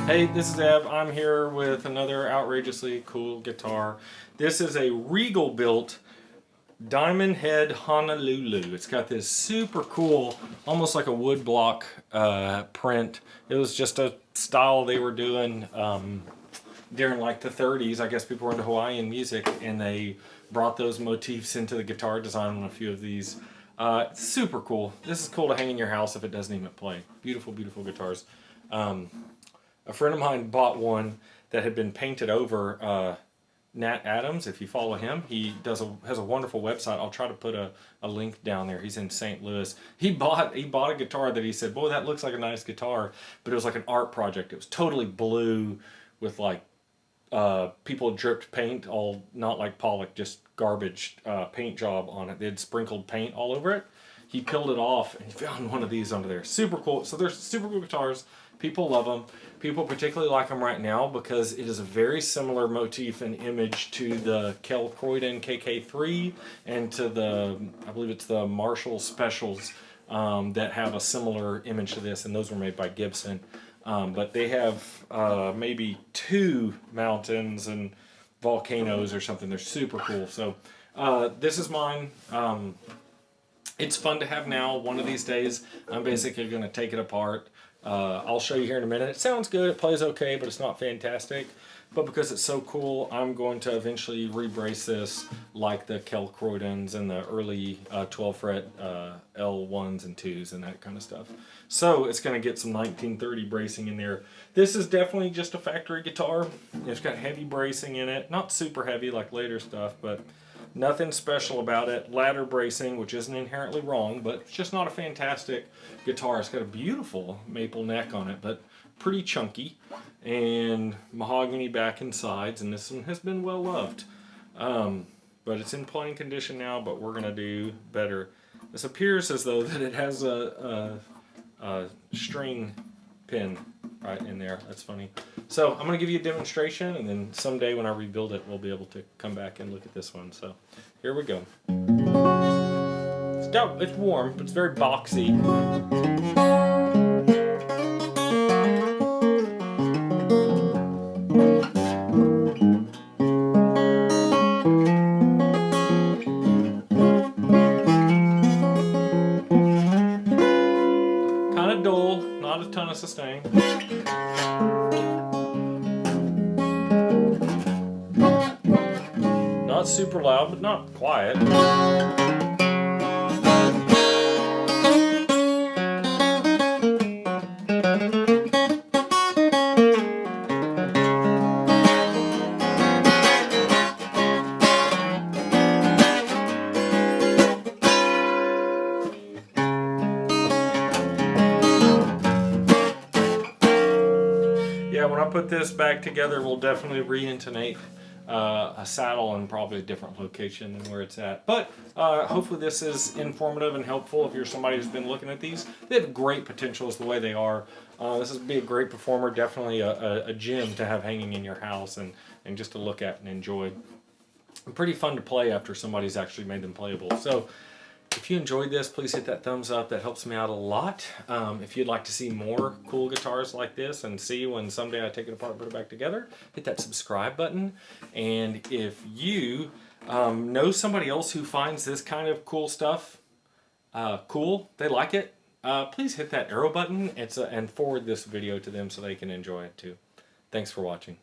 Hey, this is Ev. I'm here with another outrageously cool guitar. This is a Regal built Diamond Head Honolulu. It's got this super cool, almost like a woodblock print. It was just a style they were doing during like the 30s. I guess people were into Hawaiian music and they brought those motifs into the guitar design on a few of these. Super cool. This is cool to hang in your house if it doesn't even play. Beautiful, beautiful guitars. A friend of mine bought one that had been painted over. Nat Adams, if you follow him, he has a wonderful website. I'll try to put a link down there. He's in St. Louis. He bought a guitar that he said, boy, that looks like a nice guitar, but it was like an art project. It was totally blue with like people dripped paint, all not like Pollock, just garbage paint job on it. They had sprinkled paint all over it. He peeled it off and he found one of these under there. Super cool. So they're super cool guitars. People love them. People particularly like them right now because it is a very similar motif and image to the Kel Croydon KK3 and to the, I believe it's the Marshall Specials that have a similar image to this, and those were made by Gibson. But they have maybe 2 mountains and volcanoes or something. They're super cool. So this is mine. It's fun to have now. One of these days, I'm basically going to take it apart. I'll show you here in a minute. It sounds good, it plays okay, but it's not fantastic. But because it's so cool, I'm going to eventually rebrace this like the Kel Croydons and the early 12 fret L1s and 2s and that kind of stuff. So it's going to get some 1930 bracing in there. This is definitely just a factory guitar. It's got heavy bracing in it. Not super heavy like later stuff, but nothing special about it. Ladder bracing, which isn't inherently wrong, but it's just not a fantastic guitar. It's got a beautiful maple neck on it, but pretty chunky, and mahogany back and sides, and this one has been well loved. But it's in playing condition now, but we're going to do better. This appears as though that it has a string pin right in there. That's funny. So I'm going to give you a demonstration, and then someday when I rebuild it, we'll be able to come back and look at this one. So here we go. It's warm, but it's very boxy. Kind of dull, not a ton of sustain. Not super loud, but not quiet. Yeah, when I put this back together, we'll definitely re-intonate a saddle in probably a different location than where it's at. But hopefully this is informative and helpful if you're somebody who's been looking at these. They have great potentials the way they are. This would be a great performer, definitely a gem to have hanging in your house and just to look at and enjoy. Pretty fun to play after somebody's actually made them playable. So if you enjoyed this, please hit that thumbs up. That helps me out a lot. If you'd like to see more cool guitars like this and see when someday I take it apart and put it back together, hit that subscribe button. And if you know somebody else who finds this kind of cool stuff cool, they like it, please hit that arrow button and forward this video to them so they can enjoy it too. Thanks for watching.